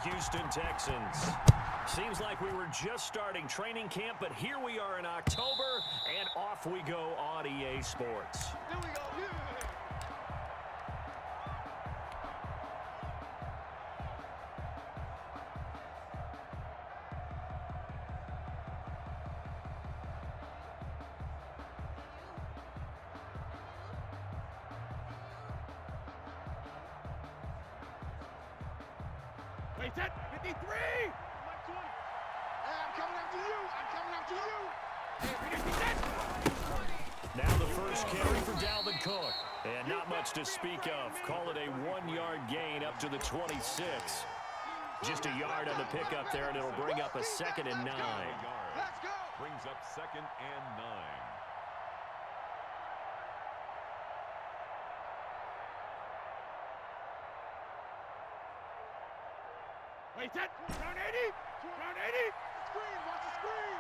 Houston Texans. Seems like we were just starting training camp, but here we are in October, and off we go on EA Sports. Here we go. Wait, 10, 53! I'm coming after you! I'm coming after you! Now the first carry for Dalvin Cook. And not much to speak of. Call it a 1-yard gain up to the 26. Just a yard on the pickup there, and it'll bring up a 2nd and 9. Let's go! Brings up 2nd and 9. Wait, 10, round 80! Round 80! Screen, watch the screen!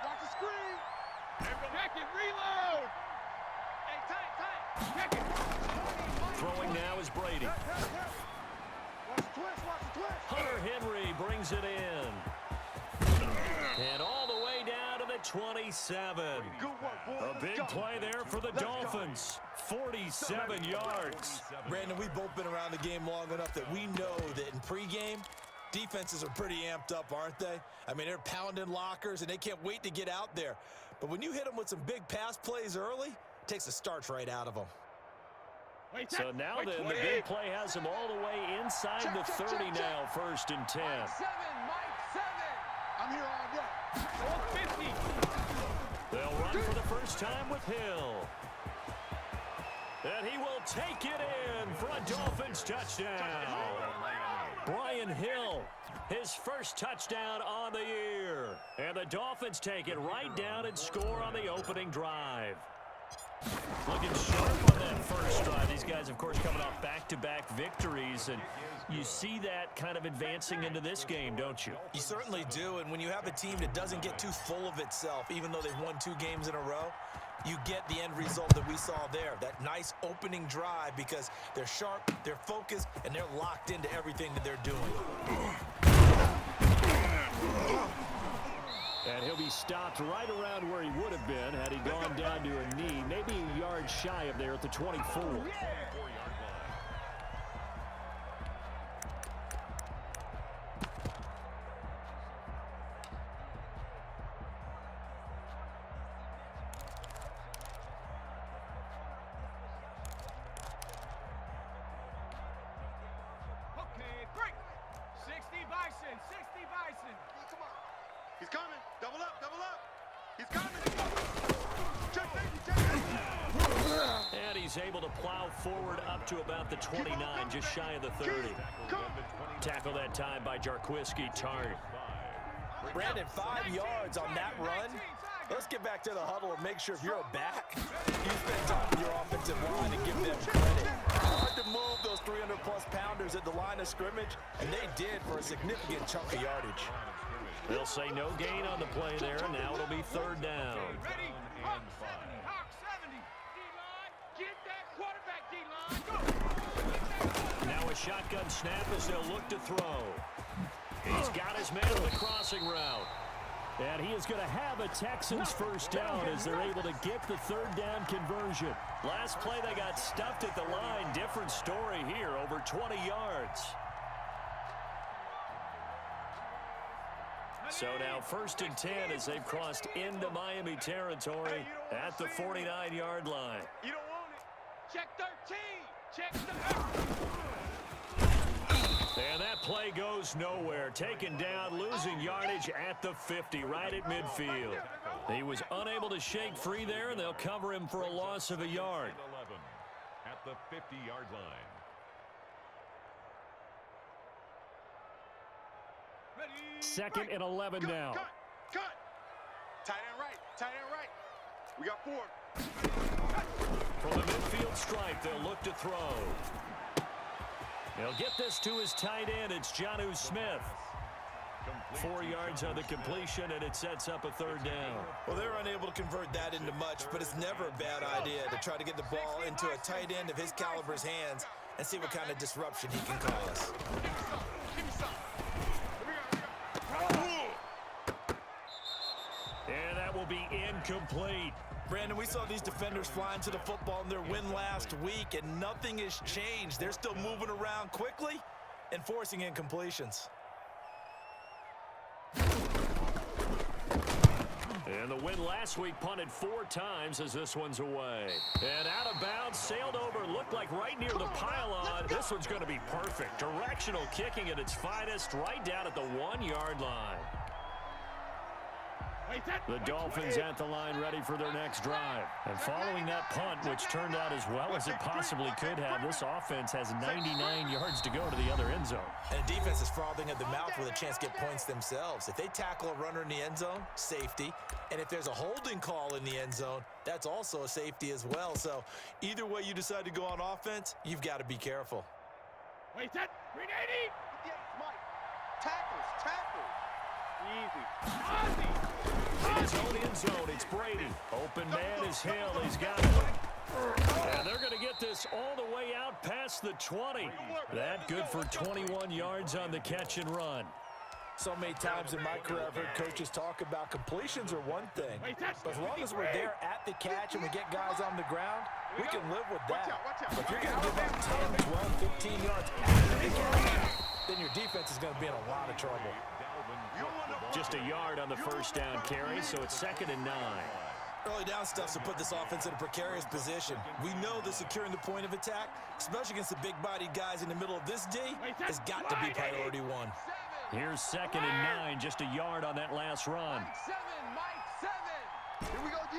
Watch the screen! Check it, reload! Hey, tight! Check it! Throwing now is Brady. Watch the twist! Hunter Henry brings it in. And all the way down to the 27. Good work, boy. A big play there for the Dolphins. 47 yards. Brandon, we've both been around the game long enough that we know that in pregame, defenses are pretty amped up, aren't they? I mean, they're pounding lockers, and they can't wait to get out there. But when you hit them with some big pass plays early, it takes the starch right out of them. So now then, the big play has them all the way inside the 30 now, 1st and 10. Mike 7! I'm here all day. 50! They'll run for the first time with Hill. And he will take it in for a Dolphins touchdown. Brian Hill, his first touchdown on the year. And the Dolphins take it right down and score on the opening drive. Looking sharp on that first drive. These guys, of course, coming off back-to-back victories, and you see that kind of advancing into this game, don't you? You certainly do, and when you have a team that doesn't get too full of itself, even though they've won 2 games in a row, you get the end result that we saw there, that nice opening drive, because they're sharp, they're focused, and they're locked into everything that they're doing. And he'll be stopped right around where he would have been had he gone down to a knee, maybe a yard shy of there at the 24. Okay, break! 60 Bison! Come on. He's coming. Double up. He's coming. And he's able to plow forward up to about the 29, just shy of the 30. Tackle that time by Jarquiski Tart. Brandon, 5 yards on that run. Let's get back to the huddle and make sure if you're a back, you spend time with your offensive line and give them credit. Hard to move those 300-plus pounders at the line of scrimmage, and they did for a significant chunk of yardage. They'll say no gain on the play there, and now it'll be 3rd down. Ready? Hawk 70. D-line, get that quarterback, D-line. Go. Now a shotgun snap as they'll look to throw. He's got his man on the crossing route. And he is going to have a Texans first down as they're able to get the 3rd down conversion. Last play they got stuffed at the line. Different story here, over 20 yards. So now 1st and 10 as they've crossed into Miami territory at the 49-yard line. You don't want it. Check 13. Check 13. And that play goes nowhere. Taken down, losing yardage at the 50, right at midfield. He was unable to shake free there, and they'll cover him for a loss of a yard. 11 at the 50-yard line. Ready, 2nd and 11 now. Cut. Tight end right. We got 4. From the midfield stripe, they'll look to throw. He'll get this to his tight end. It's Jonnu Smith. 4 yards on the completion, and it sets up a 3rd down. Well, they're unable to convert that into much, but it's never a bad idea to try to get the ball into a tight end of his caliber's hands and see what kind of disruption he can cause. Give me some. incomplete. Brandon, we saw these defenders flying to the football in their win last week, and nothing has changed. They're still moving around quickly and forcing incompletions. And the win last week punted 4 times as this one's away. And out of bounds, sailed over, looked like right near the pylon. This one's going to be perfect. Directional kicking at its finest, right down at the 1-yard line. The Dolphins at the line ready for their next drive. And following that punt, which turned out as well as it possibly could have, this offense has 99 yards to go to the other end zone. And the defense is frothing at the mouth with a chance to get points themselves. If they tackle a runner in the end zone, safety. And if there's a holding call in the end zone, that's also a safety as well. So either way you decide to go on offense, you've got to be careful. Wait, set. 380. Yes, Mike. Tackles. Easy. Ozzy. In his own end zone, it's Brady. Open man is Hill. He's got it. And they're going to get this all the way out past the 20. That good for 21 yards on the catch and run. So many times in my career, I've heard coaches talk about completions are one thing. But as long as we're there at the catch and we get guys on the ground, we can live with that. But if you're going to give up 10, 12, 15 yards after the catch, then your defense is going to be in a lot of trouble. Just a yard on the first down carry, so it's 2nd and 9. Early down stuff to put this offense in a precarious position. We know that securing the point of attack, especially against the big-bodied guys in the middle of this D, has got to be priority 1. Here's 2nd and 9, just a yard on that last run. Mike 7. Here we go, D.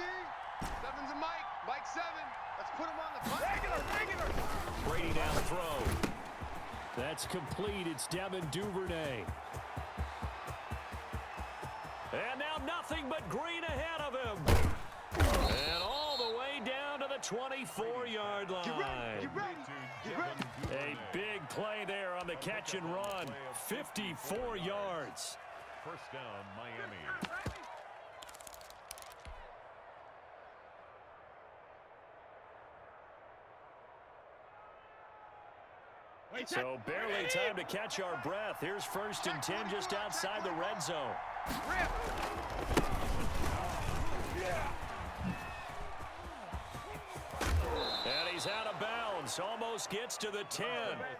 7's a Mike 7. Let's put him on the front. Regular. Brady down the throw. That's complete. It's Devin Duvernay. And now nothing but green ahead of him. And all the way down to the 24-yard line. Get ready. A big play there on the catch and run. 54 yards. First down, Miami. So barely time to catch our breath. Here's 1st and 10 just outside the red zone. And he's out of bounds. Almost gets to the 10.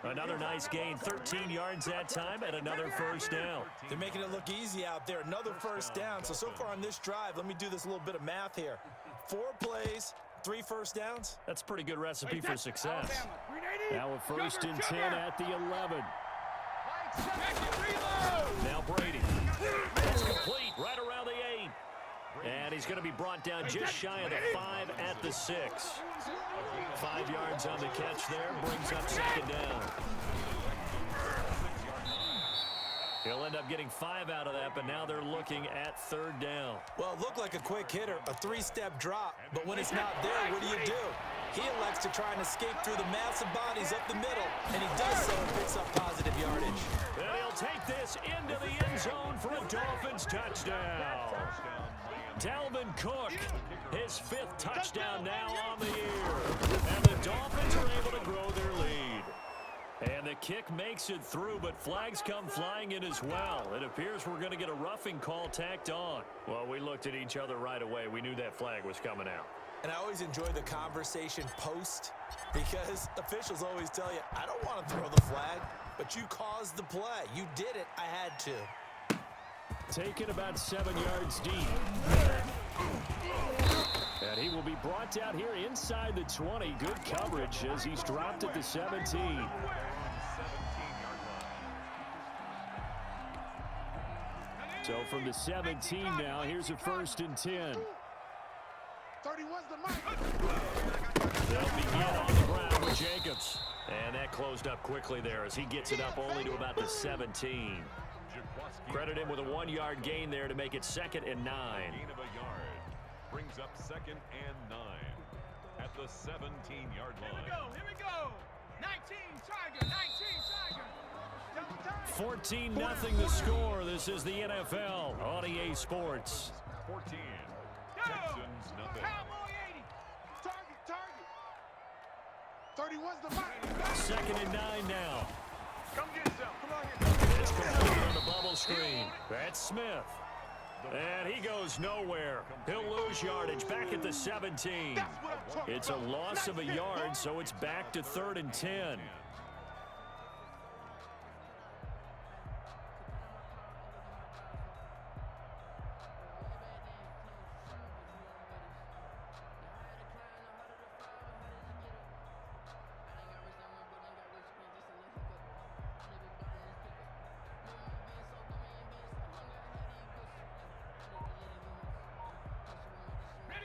Another nice gain. 13 yards that time and another first down. They're making it look easy out there. Another first down. So far on this drive, let me do this little bit of math here. 4 plays, 3 first downs. That's a pretty good recipe for success. Now with 1st and 10 at the 11. Now Brady. That's complete right around the 8. And he's going to be brought down just shy of the 5 at the 6. 5 yards on the catch there, brings up 2nd down. He'll end up getting 5 out of that, but now they're looking at 3rd down. Well, it looked like a quick hitter, a 3-step drop, but when it's not there, what do? He elects to try and escape through the massive bodies up the middle, and he does so and picks up positive yardage. And he'll take this into the end zone for a Dolphins touchdown. Dalvin Cook, his 5th touchdown now on the year. And the Dolphins are able to grow their lead. And the kick makes it through, but flags come flying in as well. It appears we're going to get a roughing call tacked on. Well, we looked at each other right away. We knew that flag was coming out. And I always enjoy the conversation post because officials always tell you, I don't want to throw the flag, but you caused the play. You did it. I had to. Taken about 7 yards deep. And he will be brought down here inside the 20. Good coverage as he's dropped at the 17. So from the 17 now, here's a 1st and 10. 31's the mic. They'll begin on the ground with Jacobs. And that closed up quickly there as he gets it up only to about the 17. Credit him with a 1-yard gain there to make it 2nd and 9. Gain of a yard brings up 2nd and 9 at the 17-yard line. Here we go. 19 Tiger. 14-0 the score. This is the NFL on EA Sports. 14. Texans nothing. Cowboy 80. Target. 31's the mic. 2nd and 9 now. Come get some. Come on here. It's complete on the bubble screen. That's Smith. And he goes nowhere. He'll lose yardage back at the 17. It's a loss of a yard, so it's back to 3rd and 10.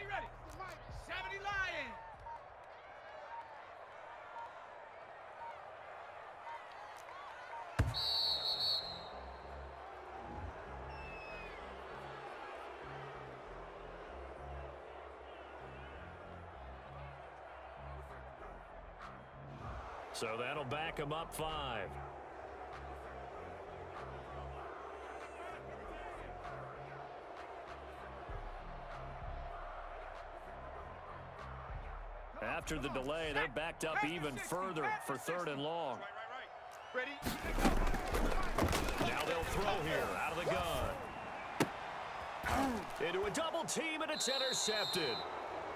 Ready. 70 Lion. So that'll back him up 5. After the delay, they're backed up even further for 3rd and long. Ready? Now they'll throw here out of the gun. Into a double team, and it's intercepted.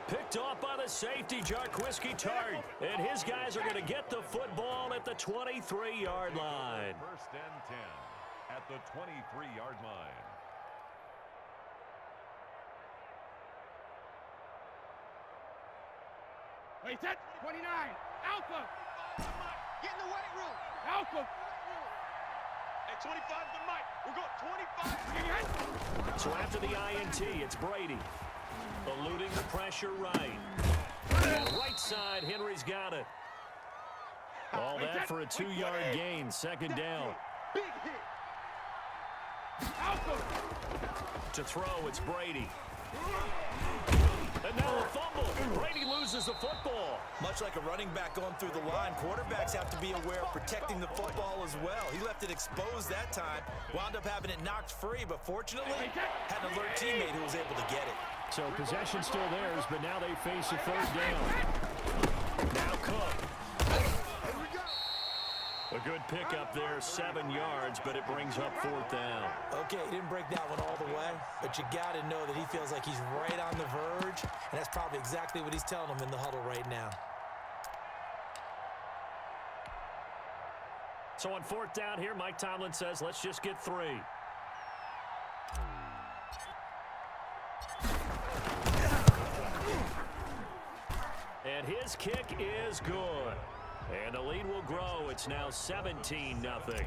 Picked off by the safety, Jarquiski Tart. And his guys are going to get the football at the 23-yard line. 1st and 10 at the 23-yard line. Wait, set. 29. Alpha. Get in the weight room. Alpha. Hey, 25 to Mike. We're going 25. So after the INT, it's Brady. Eluding the pressure right. And right side, Henry's got it. All that for a 2-yard gain, 2nd down. Big hit. Alpha. To throw, it's Brady. And now a fumble. Brady loses the football. Much like a running back going through the line, quarterbacks have to be aware of protecting the football as well. He left it exposed that time, wound up having it knocked free, but fortunately had an alert teammate who was able to get it. So possession still theirs, but now they face a 3rd down. Now Cook. A good pickup there, 7 yards, but it brings up 4th down. Okay, he didn't break that one all the way, but you got to know that he feels like he's right on the verge, and that's probably exactly what he's telling them in the huddle right now. So on 4th down here, Mike Tomlin says, let's just get 3. And his kick is good. And the lead will grow. It's now 17-0.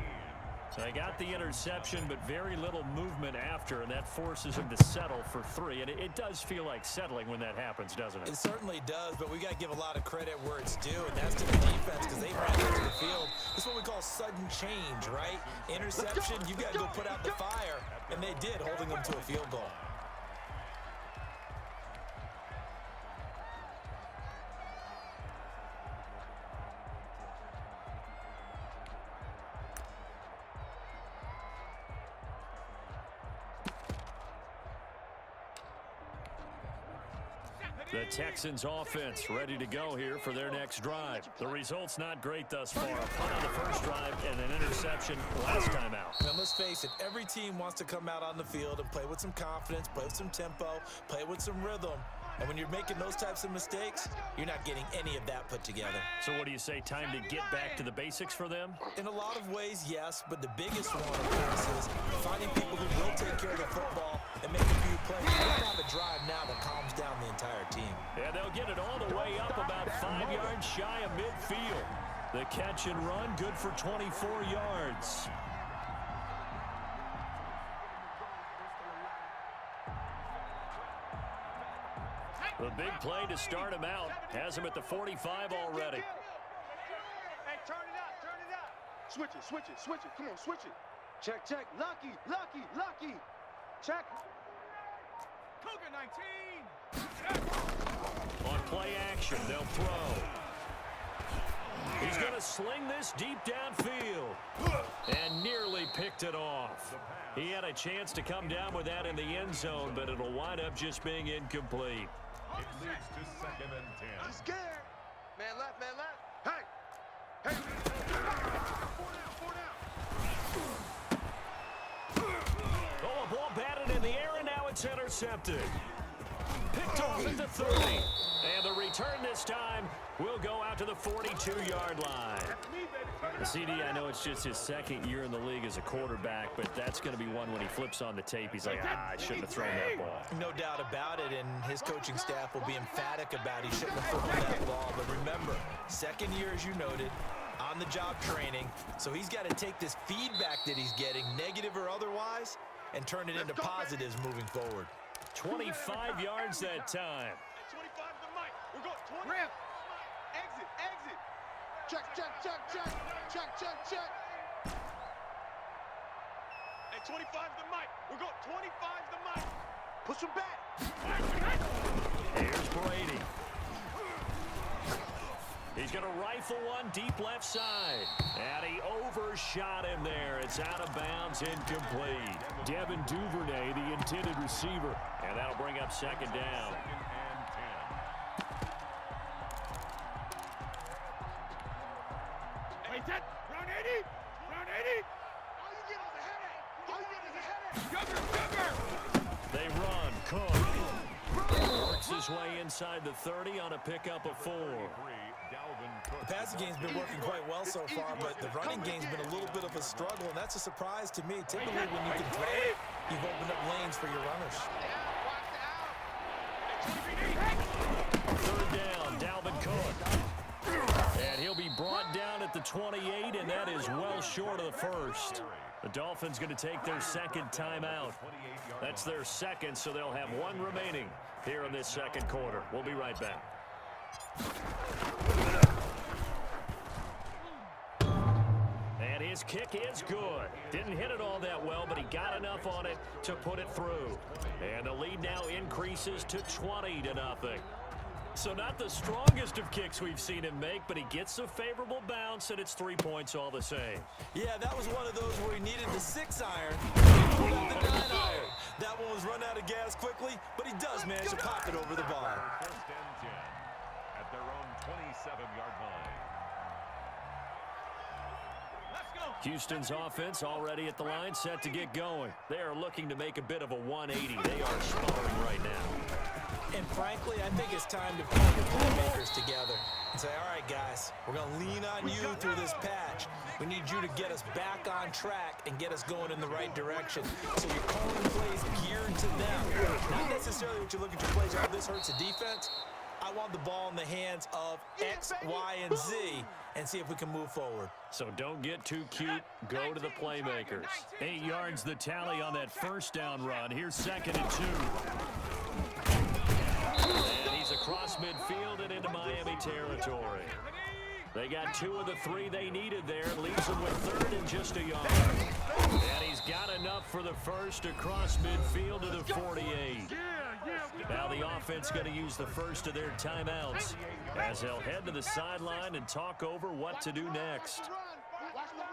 They got the interception, but very little movement after, and that forces him to settle for 3. And it does feel like settling when that happens, doesn't it? It certainly does, but we got to give a lot of credit where it's due, and that's to the defense because they ran into the field. This is what we call sudden change, right? Interception, you got to go put out the fire, and they did, holding them to a field goal. The Texans offense ready to go here for their next drive. The result's not great thus far. A punt on the first drive and an interception last time out. Now let's face it, every team wants to come out on the field and play with some confidence, play with some tempo, play with some rhythm. And when you're making those types of mistakes, you're not getting any of that put together. So what do you say, time to get back to the basics for them? In a lot of ways, yes, but the biggest one, of course, is finding people who will take care of the football and make a few plays. You don't have a drive now that calms down the entire team. Yeah, they'll get it all the way up about 5 yards shy of midfield. The catch and run, good for 24 yards. The big play to start him out has him at the 45 already. Hey, turn it out. Switch it. Come on, switch it. Check. Lucky. Check. Cougar 19. On play action, they'll throw. He's going to sling this deep downfield. And nearly picked it off. He had a chance to come down with that in the end zone, but it'll wind up just being incomplete. It leads to 2nd and 10. I'm scared. Man left. Hey. Four down. Oh, a ball batted in the air, and It's intercepted. Picked off at the 30. And the return this time will go out to the 42-yard line. The CD, I know it's just his second year in the league as a quarterback, but that's going to be one when he flips on the tape. He's like, I shouldn't have thrown that ball. No doubt about it, and his coaching staff will be emphatic about he shouldn't have thrown that ball. But remember, second year, as you noted, on-the-job training, so he's got to take this feedback that he's getting, negative or otherwise, and turn it into positives moving forward. 25 yards that time. 25 to Mike. We're going 20. Rip. Exit, exit. Check, check, check, check. Check, check, check. Hey, 25 to Mike. We're going 25 to Mike. Push him back. Here's Brady. He's going to rifle one deep left side. And he overshot him there. It's out of bounds, incomplete. Devin Duvernay, the intended receiver. And that'll bring up second down. Hey, Ted. Round 80. Round 80. All you get is a headache. All you get is a headache. Sugar, sugar. They run. Cook works his way inside the 30 on a pickup of 4. The passing game's been working quite well so far, but the running game's been a little bit of a struggle, and that's a surprise to me. Typically, when you can throw it, you've opened up lanes for your runners. Third down, Dalvin Cook. And he'll be brought down at the 28, and that is well short of the first. The Dolphins going to take their second timeout. That's their second, so they'll have one remaining here in this second quarter. We'll be right back. And his kick is good. Didn't hit it all that well, but he got enough on it to put it through. And the lead now increases to 20-0. So not the strongest of kicks we've seen him make, but he gets a favorable bounce, and it's 3 points all the same. Yeah, that was one of those where he needed the 6-iron. He pulled out the 9-iron. That one was run out of gas quickly, but he does manage to pop it over the bar. First and 10 at their own 27-yard line. Houston's offense already at the line, set to get going. They are looking to make a bit of a 180. They are sputtering right now. And frankly, I think it's time to pull your playmakers together and say, all right, guys, we're going to lean on you through this patch. We need you to get us back on track and get us going in the right direction. So you're calling plays geared to them. Not necessarily what you're looking to plays. Oh, this hurts the defense. I want the ball in the hands of X, Y, and Z and see if we can move forward. So don't get too cute. Go to the playmakers. 8 yards the tally on that first down run. Here's 2nd and 2. And he's across midfield and into Miami territory. They got 2 of the 3 they needed there. Leaves them with 3rd and just a yard. And he's got enough for the first across midfield to the 48. Now the offense going to use the first of their timeouts as they'll head to the sideline and talk over what to do next. Watch the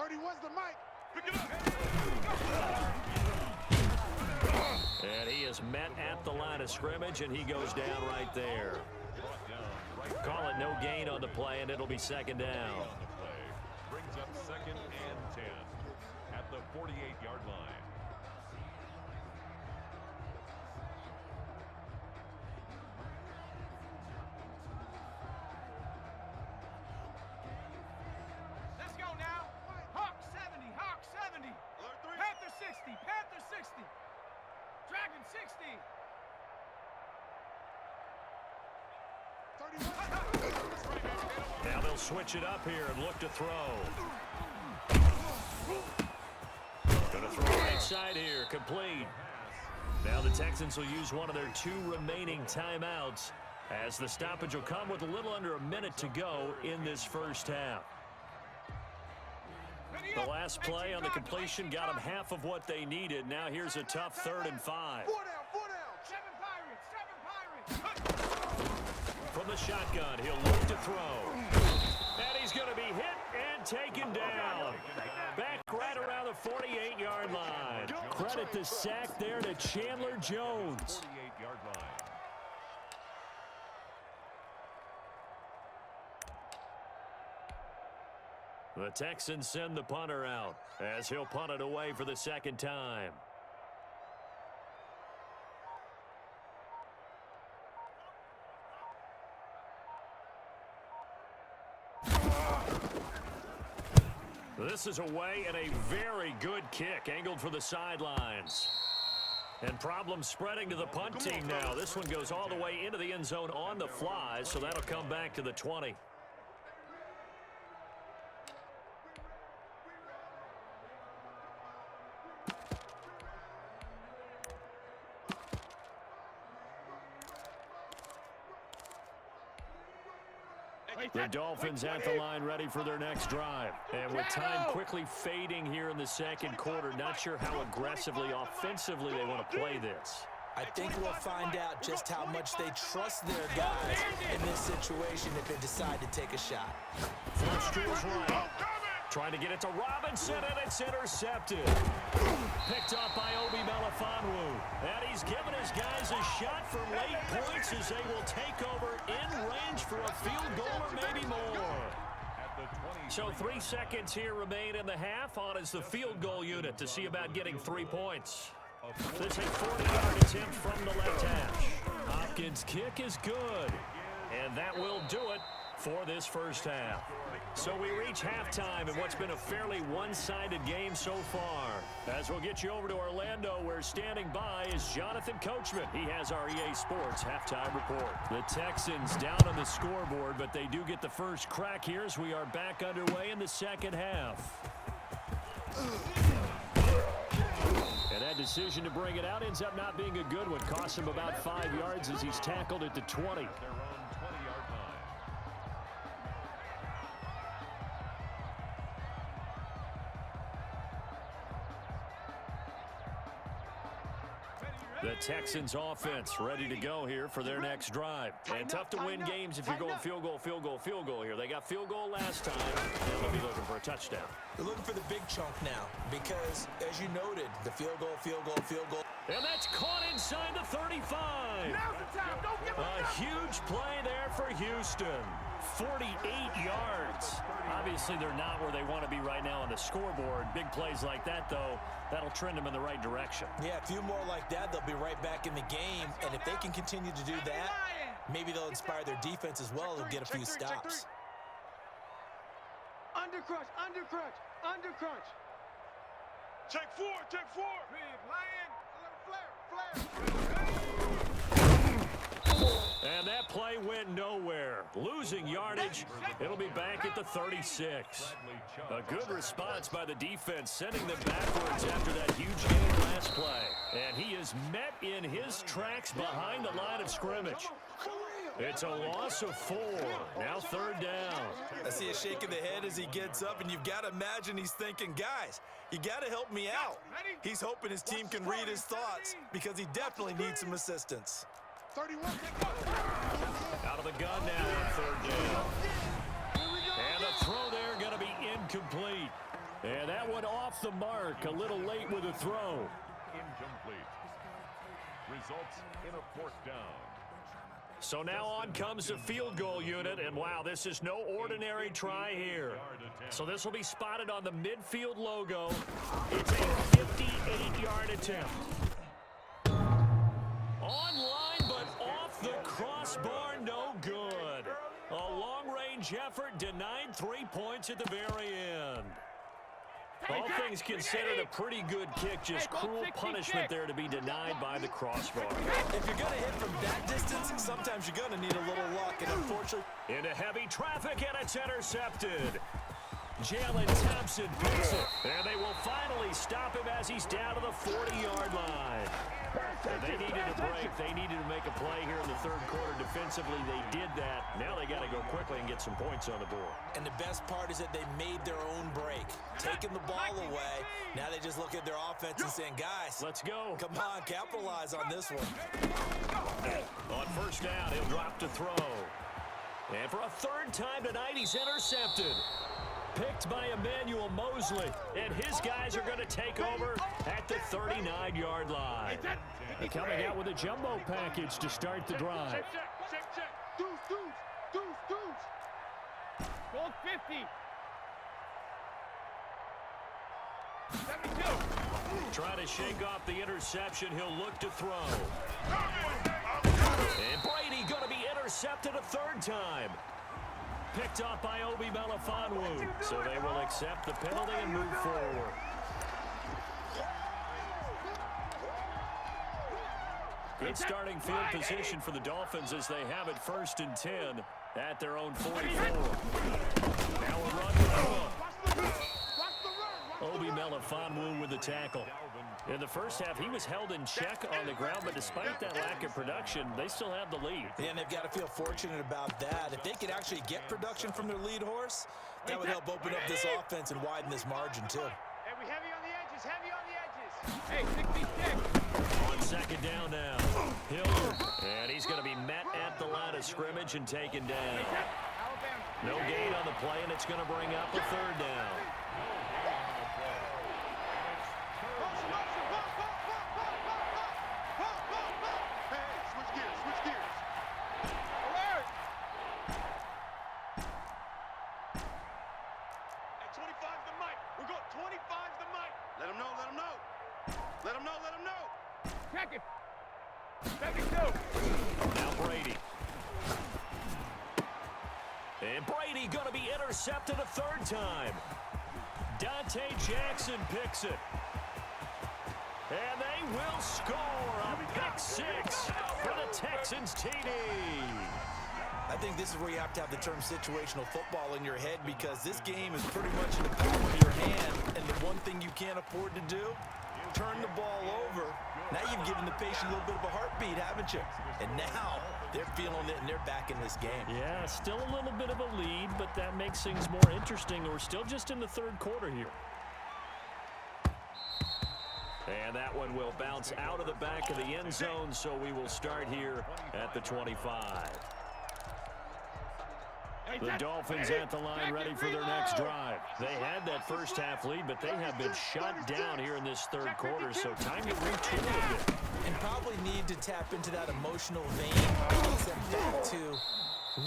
run. 31's the mic. Pick it up. And he is met at the line of scrimmage, and he goes down right there. Call it no gain on the play, and it'll be 2nd down. Brings up 2nd and 10 at the 48-yard line. Let's go now. Hawk 70, Hawk 70. Panther 60, Panther 60. Dragon 60. Now they'll switch it up here and look to throw. Going to throw right side here, complete. Now the Texans will use one of their 2 remaining timeouts as the stoppage will come with a little under a minute to go in this first half. The last play on the completion got them half of what they needed. Now here's a tough 3rd and 5. 4 down, 4 down. 7 Pirates, 7 Pirates. From the shotgun, he'll look to throw. And he's going to be hit and taken down. Back right around the 48-yard line. Credit the sack there to Chandler Jones. 48-yard line. The Texans send the punter out as he'll punt it away for the 2nd time. This is away and a very good kick angled for the sidelines. And problems spreading to the punt team now. This one goes all the way into the end zone on the fly, so that'll come back to the 20. The Dolphins at the line ready for their next drive. And with time quickly fading here in the second quarter, not sure how aggressively, offensively they want to play this. I think we'll find out just how much they trust their guys in this situation if they decide to take a shot. Flips to his right. Trying to get it to Robinson, and it's intercepted. Picked up by Obi Melifonwu. And he's given his guys a shot for late points as they will take over in range for a field goal or maybe more. So 3 seconds here remain in the half. On is the field goal unit to see about getting 3 points. This is a 40-yard attempt from the left hash. Hopkins' kick is good. And that will do it for this first half. So we reach halftime in what's been a fairly one-sided game so far. As we'll get you over to Orlando, where standing by is Jonathan Coachman. He has our EA Sports halftime report. The Texans down on the scoreboard, but they do get the first crack here as we are back underway in the second half. And that decision to bring it out ends up not being a good one. Costs him about 5 yards as he's tackled at the 20. The Texans offense ready to go here for their next drive. And tough to win games if you're going field goal, field goal, field goal here. They got field goal last time, and they'll be looking for a touchdown. They're looking for the big chunk now because, as you noted, the field goal, field goal, field goal. And that's caught inside the 35. Now's the time. Don't give up. A huge play there for Houston. 48 yards. Obviously, they're not where they want to be right now on the scoreboard. Big plays like that, though, that'll trend them in the right direction. Yeah, a few more like that, they'll be right back in the game. And if they can continue to do that, maybe they'll inspire their defense as well and get a few stops. Under crunch, under crunch, under crunch. Check four, check four. Big lion, flare. And that play went nowhere. Losing yardage. It'll be back at the 36. A good response by the defense, sending them backwards after that huge gain last play. And he is met in his tracks behind the line of scrimmage. It's a loss of 4. Now third down. I see a shake of the head as he gets up, and you've got to imagine he's thinking, guys, you got to help me out. He's hoping his team can read his thoughts because he definitely needs some assistance. 31. Out of the gun now on third down. And the throw there going to be incomplete. And that one off the mark. A little late with the throw. Incomplete. Results in a fourth down. So now on comes the field goal unit. And wow, this is no ordinary try here. So this will be spotted on the midfield logo. It's a 58-yard attempt. Online, but off the crossbar, no good. A long-range effort denied 3 points at the very end. All things considered, a pretty good kick, just cruel punishment there to be denied by the crossbar. If you're going to hit from that distance, sometimes you're going to need a little luck, and unfortunately... Into heavy traffic, and it's intercepted. Jalen Thompson picks it, and they will finally stop him as he's down to the 40-yard line. And they needed a break. They needed to make a play here in the third quarter. Defensively, they did that. Now they got to go quickly and get some points on the board. And the best part is that they made their own break, taking the ball away. Now they just look at their offense and saying, guys, let's go. Come on, capitalize on this one. On first down, he'll drop to throw. And for a third time tonight, he's intercepted. Picked by Emmanuel Mosley, and his guys are going to take over at the 39-yard line. Coming out with a jumbo package to start the drive. Check. Deuce. Goal 50. 72. Trying to shake off the interception. He'll look to throw. And Brady going to be intercepted a third time. picked off by Obi Melifonwu. So they will accept the penalty and move forward. Good starting field position for the Dolphins as they have it 1st and 10 at their own 44. Now a run with the hook. Obi Melifonwu with the tackle. In the first half, he was held in check on the ground, but despite that lack of production, they still have the lead. Yeah, and they've got to feel fortunate about that. If they could actually get production from their lead horse, that would help open up this offense and widen this margin, too. Hey, we heavy on the edges, heavy on the edges. Hey, 66. On 2nd down now, Hilliard. And he's going to be met at the line of scrimmage and taken down. No gain on the play, and it's going to bring up a 3rd down. Now Brady. And Brady going to be intercepted a 3rd time. Dante Jackson picks it. And they will score a pick 6 for the Texans TD. I think this is where you have to have the term situational football in your head, because this game is pretty much in the palm of your hand, and the one thing you can't afford to do, turn the ball over. Now you've given the patient a little bit of a heartbeat, haven't you? And now they're feeling it and they're back in this game. Yeah, still a little bit of a lead, but that makes things more interesting. We're still just in the 3rd quarter here. And that one will bounce out of the back of the end zone, so we will start here at the 25. The Dolphins at the line, ready for their next drive. They had that first half lead, but they have been shut down here in this 3rd quarter, so time to retool a bit. And probably need to tap into that emotional vein that gets them back to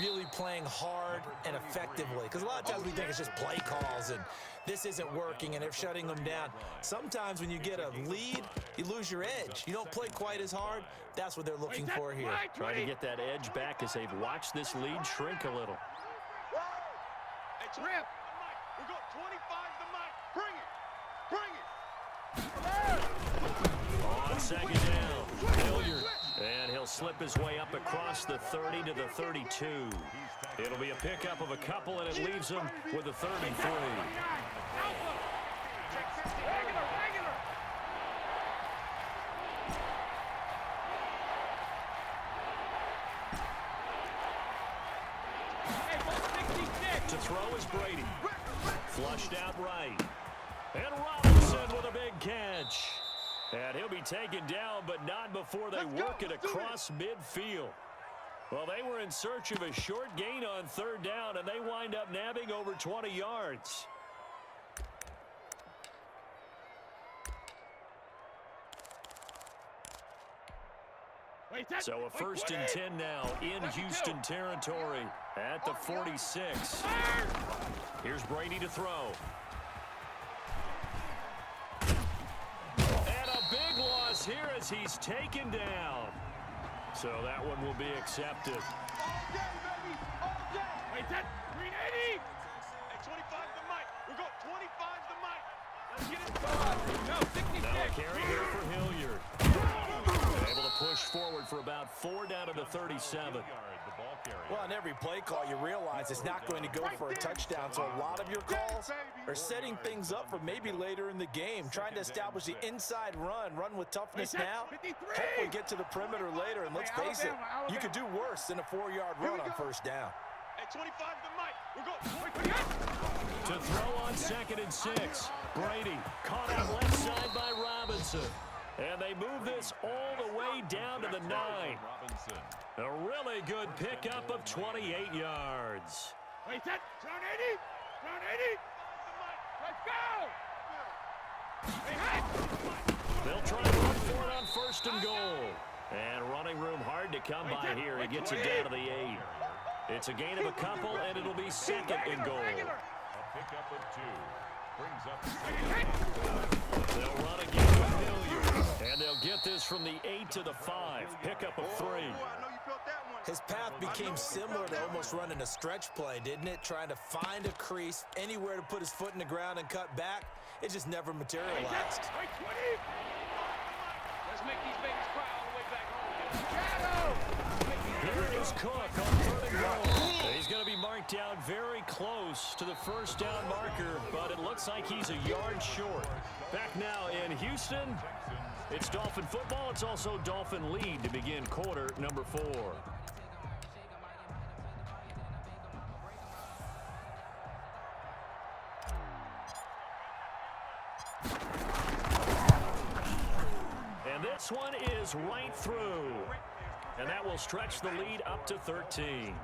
really playing hard and effectively. Because a lot of times we think it's just play calls and this isn't working and they're shutting them down. Sometimes when you get a lead, you lose your edge. You don't play quite as hard. That's what they're looking for here. Trying to get that edge back as they've watched this lead shrink a little. Rip. We got 25 the mic. Bring it. Bring it. On 2nd down, Hilliard. And he'll slip his way up across the 30 to the 32. It'll be a pickup of a couple, and it leaves him with a 33. To throw is Brady. Flushed out right. And Robinson with a big catch. And he'll be taken down, but not before they work it across midfield. Well, they were in search of a short gain on 3rd down, and they wind up nabbing over 20 yards. So a 1st and 10 now in Houston territory at the 46. Here's Brady to throw. And a big loss here as he's taken down. So that one will be accepted. Wait, that 380. Hey, 25 the mic. We got 25 the mic. Let's get it. No, 66. Now a carry here for Hilliard. Able to push forward for about 4 down to the 37. Well, on every play call, you realize it's not going to go for a touchdown, so a lot of your calls are setting things up for maybe later in the game, trying to establish the inside run with toughness now, hopefully get to the perimeter later, and let's face it, you could do worse than a 4-yard run on 1st down. At 25 the mic. We're going. To throw on 2nd and 6. Brady caught out left side by Robinson. And they move this all the way down to the 9. A really good pickup of 28 yards. Wait, that. Turn 80. Turn 80. Let's go. They'll try to run for it on 1st and goal. And running room hard to come by here. He gets it down to the 8. It's a gain of a couple, and it'll be 2nd and goal. A pickup of 2. Brings up 2. They'll run again with Hilliard. And they'll get this from the 8 to the 5. Pickup of 3. His path became similar to almost running a stretch play, didn't it? Trying to find a crease, anywhere to put his foot in the ground and cut back. It just never materialized. Let's make these babies cry all the way back home. Here is Cook on 3rd and goal. He's going to be marked down very close to the first down marker, but it looks like he's a yard short. Back now in Houston, it's Dolphin football. It's also Dolphin lead to begin quarter number 4. And this one is right through. And that will stretch the lead up to 13.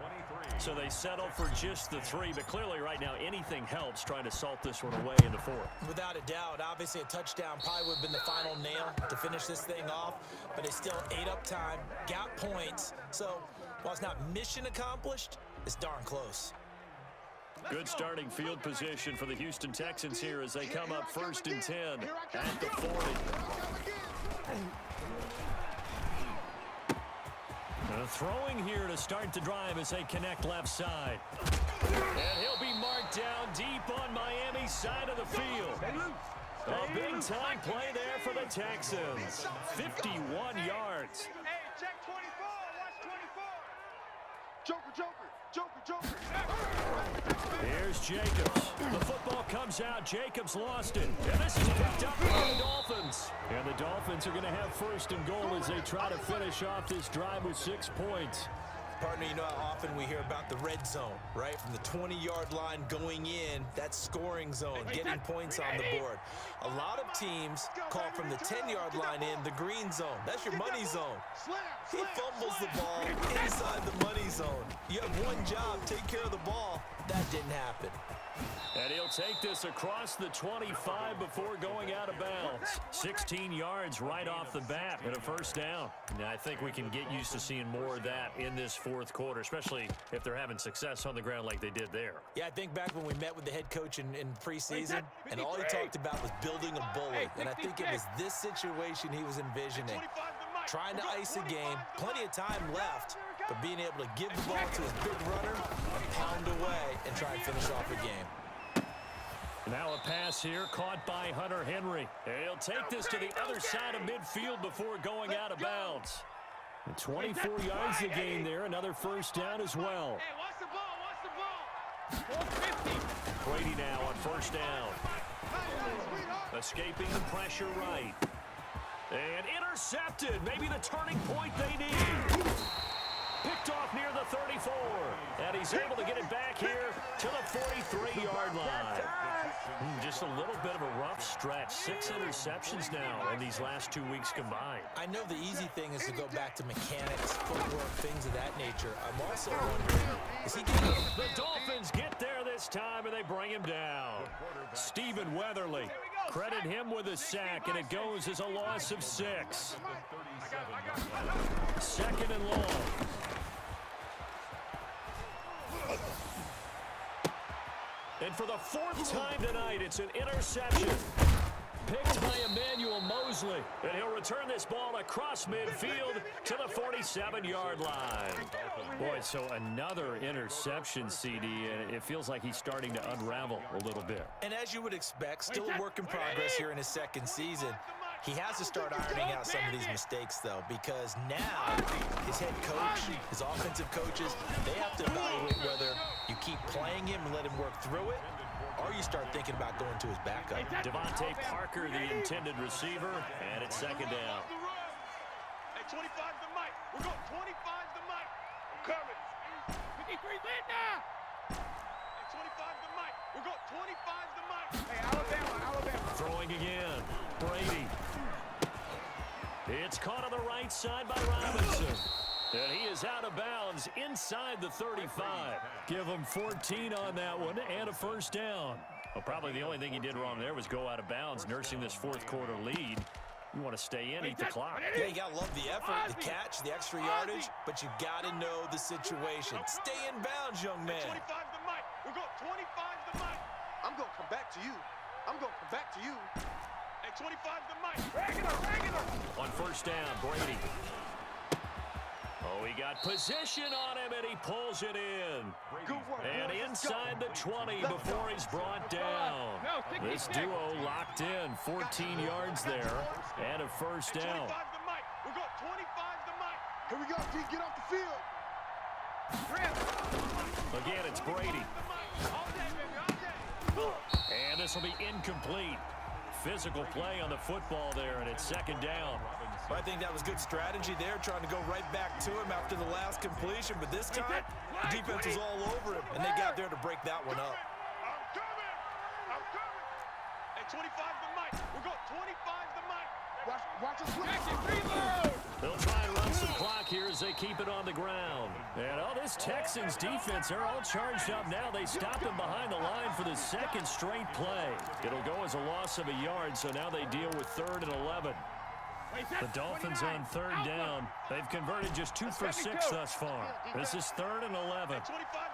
So they settle for just the 3, but clearly right now anything helps trying to salt this one away in the 4th. Without a doubt, obviously a touchdown probably would have been the final nail to finish this thing off, but they still ate up time, got points. So while it's not mission accomplished, it's darn close. Good starting field position for the Houston Texans here as they come up 1st and 10 at the 40. Throwing here to start the drive as they connect left side. And he'll be marked down deep on Miami's side of the field. A big-time play there for the Texans. 51 yards. Hey, check 24. Watch 24. Joker. Here's Jacobs. The football comes out. Jacobs lost it. And this is picked up by the Dolphins. And the Dolphins are going to have 1st and goal as they try to finish off this drive with 6 points. Partner, you know how often we hear about the red zone, right? From the 20-yard line going in, that scoring zone, getting points on the board. A lot of teams call from the 10-yard line in the green zone. That's your money zone. He fumbles the ball inside the money zone. You have one job, take care of the ball. That didn't happen. And he'll take this across the 25 before going out of bounds. 16 yards right off the bat and a 1st down. And I think we can get used to seeing more of that in this 4th quarter, especially if they're having success on the ground like they did there. Yeah, I think back when we met with the head coach in preseason, and all he talked about was building a bully. And I think it was this situation he was envisioning. Trying to ice a game, plenty of time left, but being able to give the ball to his big runner and pound away and try and finish off a game. Now a pass here caught by Hunter Henry. He'll take this to the other side of midfield before going out of bounds. 24 yards a gain there. Another 1st down as well. Hey, watch the ball. 450. Brady now on 1st down. Escaping the pressure right. And intercepted. Maybe the turning point they need. Picked off near the 34. And he's able to get it back here to the 43-yard line. Just a little bit of a rough stretch. 6 interceptions now in these last 2 weeks combined. I know the easy thing is to go back to mechanics, footwork, things of that nature. I'm also wondering, is he getting... The Dolphins get there this time, and they bring him down. Stephen Weatherly. Credit him with a sack, and it goes as a loss of 6. 2nd and long. And for the 4th time tonight, it's an interception. Picked by Emmanuel Mosley. And he'll return this ball across midfield to the 47-yard line. Boy, so another interception, CD, and it feels like he's starting to unravel a little bit. And as you would expect, still a work in progress here in his 2nd season. He has to start ironing out some of these mistakes, though, because now his head coach, his offensive coaches, they have to evaluate whether you keep playing him and let him work through it, or you start thinking about going to his backup. Devontae Parker, the intended receiver, and it's 2nd down. Hey, 25 the mic. We're going 25 the mic. I'm coming. 53 lead now. Hey, 25 the mic. We're going 25 the mic. Hey, Alabama. Throwing again. Brady. It's caught on the right side by Robinson. And he is out of bounds inside the 35. Give him 14 on that one and a 1st down. Well, probably the only thing he did wrong there was go out of bounds, nursing this 4th quarter lead. You want to stay in, eat the clock. Yeah, you got to love the effort, the catch, the extra yardage, but you got to know the situation. Stay in bounds, young man. 25 the mic. We're going 25 the mic. I'm going to come back to you. I'm going to come back to you. Hey, 25 the mic. Regular. On 1st down, Brady. Oh, he got position on him, and he pulls it in. Good work, And boys. inside the 20 before he's brought down. This duo locked in, 14 yards there, and a first down. 25 the mic. We got 25 the mic. Here we go, D. Get off the field. Again, it's Brady. And this will be incomplete. Physical play on the football there, and it's second down. I think that was good strategy there, trying to go right back to him after the last completion. But this time, the defense was all over him, and they got there to break that one up. I'm coming. At 25 the mic. We got 25 the mic. Watch us reload. They'll try and run some clock here as they keep it on the ground. And this Texans defense, they're all charged up now. They stop him behind the line for the second straight play. It'll go as a loss of a yard, so now they deal with 3rd and 11. The Dolphins on 3rd down. They've converted just 2 for 6 thus far. This is 3rd and 11. 25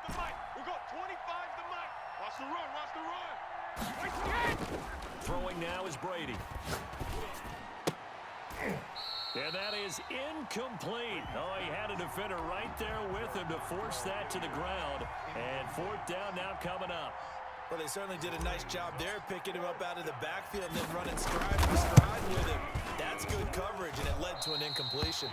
the mic. We got 25 the mic. Watch the run. Throwing now is Brady. And that is incomplete. Oh, he had a defender right there with him to force that to the ground. And 4th down now coming up. Well, they certainly did a nice job there, picking him up out of the backfield and then running stride for stride with him. That's good coverage, and it led to an incompletion.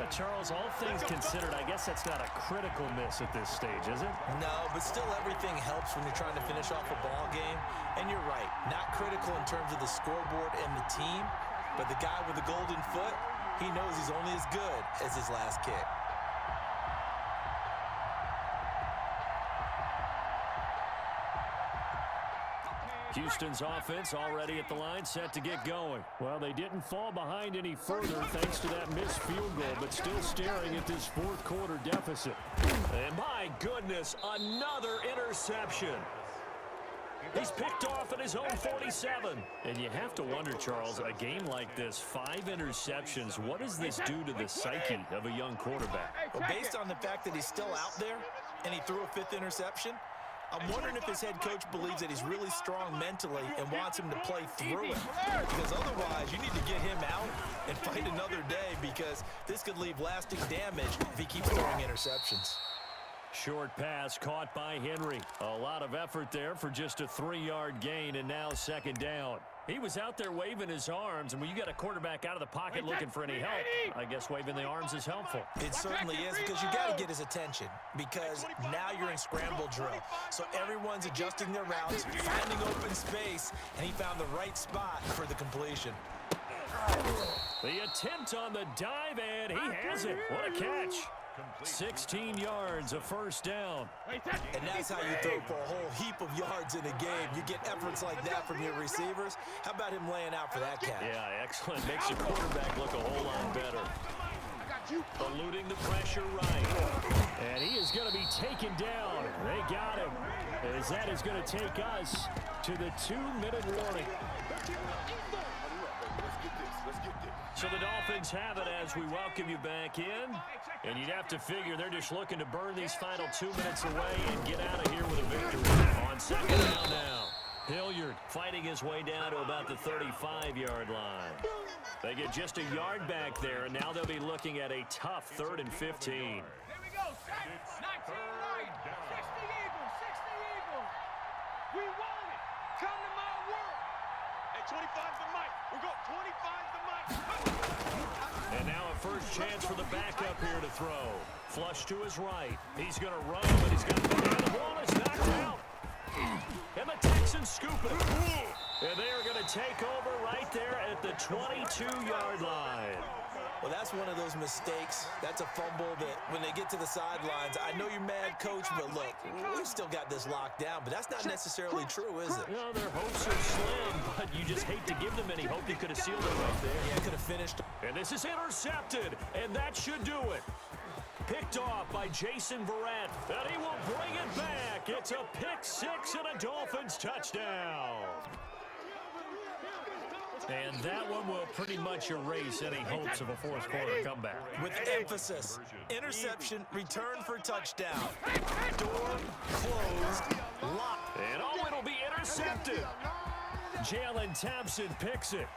Charles, all things considered, I guess that's not a critical miss at this stage, is it? No, but still everything helps when you're trying to finish off a ball game. And you're right, not critical in terms of the scoreboard and the team, but the guy with the golden foot, he knows he's only as good as his last kick. Houston's offense already at the line, set to get going. Well, they didn't fall behind any further thanks to that missed field goal, but still staring at this 4th quarter deficit. And my goodness, another interception. He's picked off at his own 47. And you have to wonder, Charles, a game like this, 5 interceptions, what does this do to the psyche of a young quarterback? Well, based on the fact that he's still out there and he threw a 5th interception, I'm wondering if his head coach believes that he's really strong mentally and wants him to play through it. Because otherwise, you need to get him out and fight another day, because this could leave lasting damage if he keeps throwing interceptions. Short pass caught by Henry. A lot of effort there for just a 3-yard gain, and now 2nd down. He was out there waving his arms, and when you got a quarterback out of the pocket looking for any help, I guess waving the arms is helpful. It certainly is, because you got to get his attention, because now you're in scramble drill. So everyone's adjusting their routes, finding open space, and he found the right spot for the completion. The attempt on the dive, and he has it. What a catch. 16 yards, a 1st down. And that's how you throw for a whole heap of yards in a game. You get efforts like that from your receivers. How about him laying out for that catch? Yeah, excellent. Makes your quarterback look a whole lot better. Eluding the pressure right. And he is going to be taken down. They got him. As that is going to take us to the 2-minute warning. So the Dolphins have it as we welcome you back in. And you'd have to figure they're just looking to burn these final 2 minutes away and get out of here with a victory. On 2nd down now, Hilliard fighting his way down to about the 35-yard line. They get just a yard back there, and now they'll be looking at a tough 3rd and 15. Here we go, set. 19-9. 60 Eagles. 60 Eagles. We want it. Come to my world. At 25 the mic. We got 25 the mic. And now a first chance for the backup here to throw. Flush to his right. He's going to run, but he's got the ball is knocked out. And the Texans scoop it. And they are going to take over right there at the 22-yard line. Well, that's one of those mistakes. That's a fumble that when they get to the sidelines, I know you're mad, coach, but look, we've still got this locked down. But that's not necessarily true, is it? No, their hopes are slim, but you just hate to give them any hope. You could have sealed it right there. Yeah, could have finished. And this is intercepted, and that should do it. Picked off by Jason Verrett, and he will bring it back. It's a pick 6 and a Dolphins touchdown. And that one will pretty much erase any hopes of a 4th quarter comeback. With emphasis, interception, return for touchdown. Door closed, locked. And oh, it'll be intercepted. Jalen Thompson picks it.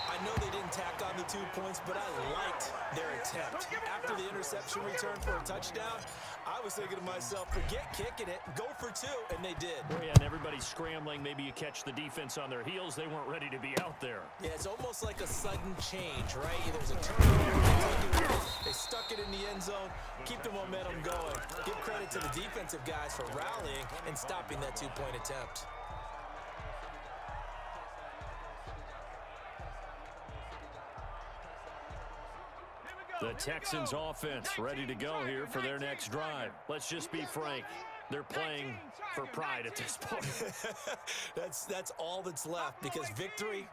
I know they didn't tack on the 2 points, but I liked their attempt. After the interception return for a touchdown, I was thinking to myself, forget kicking it, go for 2, and they did. Yeah, and everybody's scrambling. Maybe you catch the defense on their heels. They weren't ready to be out there. Yeah, it's almost like a sudden change, right? There's a turnover, they stuck it in the end zone, keep the momentum going. Give credit to the defensive guys for rallying and stopping that 2-point attempt. The Texans offense ready to go here for their next drive. Let's just be frank. They're playing for pride at this point. That's all that's left, because victory,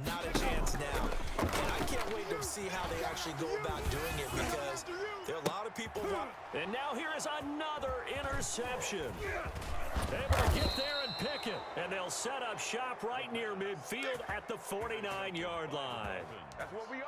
not a chance now. And I can't wait to see how they actually go about doing it, because there are a lot of people. And now here is another interception. Able to get there and pick it. And they'll set up shop right near midfield at the 49-yard line.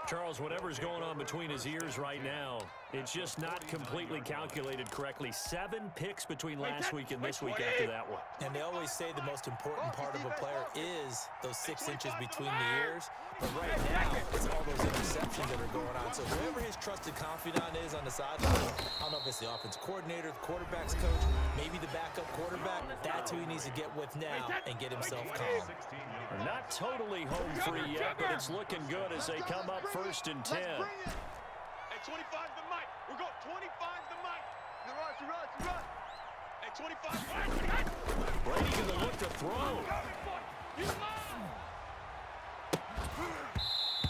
Charles, whatever's going on between his ears right now, it's just not completely calculated correctly. 7 picks between last week and this week after that one. And they always say the most important part of a player is those 6 inches between the ears. But right now, it's all those interceptions that are going on. So whoever his trusted confidant is on the sideline, I don't know if it's the offensive coordinator, the quarterback's coach, maybe the backup quarterback, that's who he needs to get with now and get himself calm. They're not totally home free yet, but it's looking good as they come up 1st and 10. Hey, 25 the mic. We're going 25 the mic. Run. Hey, 25. Brady going to look to throw.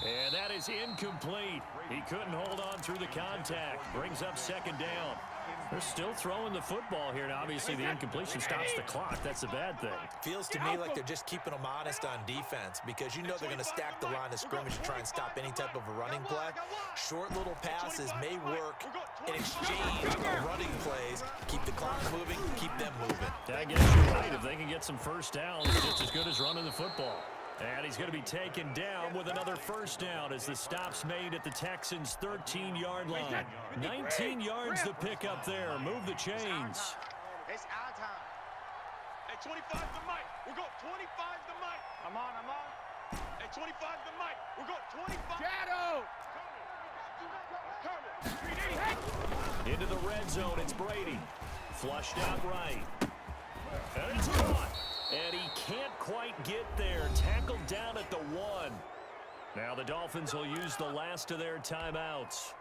And that is incomplete. He couldn't hold on through the contact. Brings up 2nd down. They're still throwing the football here, and obviously the incompletion stops the clock. That's a bad thing. Feels to me like they're just keeping them honest on defense, because you know they're going to stack the line of scrimmage to try and stop any type of a running play. Short little passes may work in exchange of running plays. Keep the clock moving, keep them moving. I guess you're right. If they can get some first downs, just as good as running the football. And he's going to be taken down with another 1st down as the stop's made at the Texans' 13-yard line. 19 yards to pick up there. Move the chains. It's our time. Hey, 25 the mic. We're going 25 the mic. I'm on. Hey, 25 the mic. We're going 25. Shadow. Into the red zone, it's Brady. Flushed out right. And it's caught. And he can't quite get there. Tackled down at the 1. Now the Dolphins will use the last of their timeouts.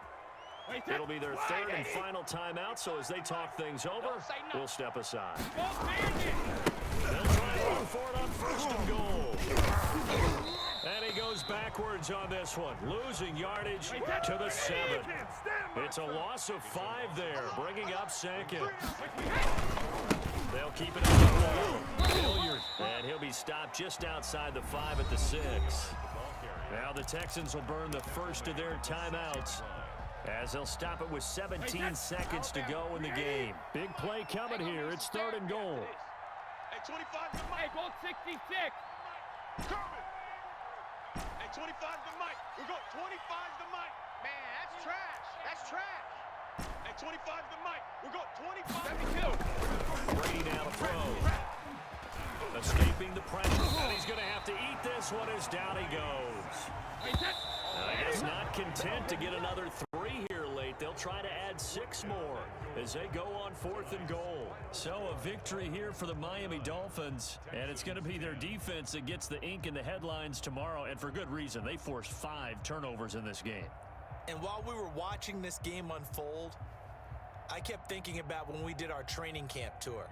It'll be their 3rd and final timeout, so as they talk things over, we'll step aside. They'll try to run for it on 1st and goal. And he goes backwards on this one, losing yardage to the 7. It's a loss of 5 there, bringing up 2nd. They'll keep it at the 4. Hilliard, and he'll be stopped just outside the 5 at the 6. Now the Texans will burn the first of their timeouts as they'll stop it with 17 seconds to go in the game. Big play coming here. It's 3rd and goal. Hey, 25 the mic. Hey, goal 66. Hey, 25 the mic. We're going 25 the mic. Man, that's trash. That's trash. Hey, 25 the mic. We're going 25. 72. Brady now to throw. Escaping the pressure. And he's going to have to eat this one as down he goes. I guess not content to get another 3 here late. They'll try to add 6 more as they go on 4th and goal. So a victory here for the Miami Dolphins. And it's going to be their defense that gets the ink in the headlines tomorrow. And for good reason. They forced 5 turnovers in this game. And while we were watching this game unfold, I kept thinking about when we did our training camp tour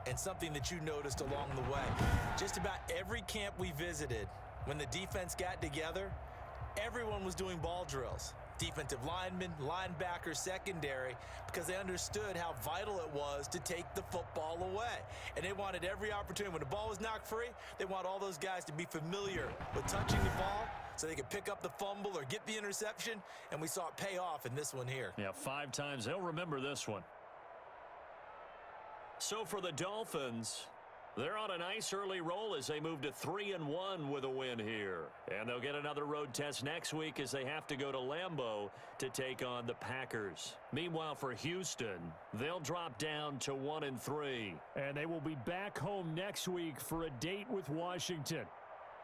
and something that you noticed along the way. Just about every camp we visited, when the defense got together, everyone was doing ball drills. Defensive linemen, linebackers, secondary, because they understood how vital it was to take the football away. And they wanted every opportunity. When the ball was knocked free, they want all those guys to be familiar with touching the ball so they could pick up the fumble or get the interception, and we saw it pay off in this one here. Yeah, 5 times. They'll remember this one. So for the Dolphins, they're on a nice early roll as they move to 3-1 with a win here. And they'll get another road test next week as they have to go to Lambeau to take on the Packers. Meanwhile, for Houston, they'll drop down to 1-3. And they will be back home next week for a date with Washington.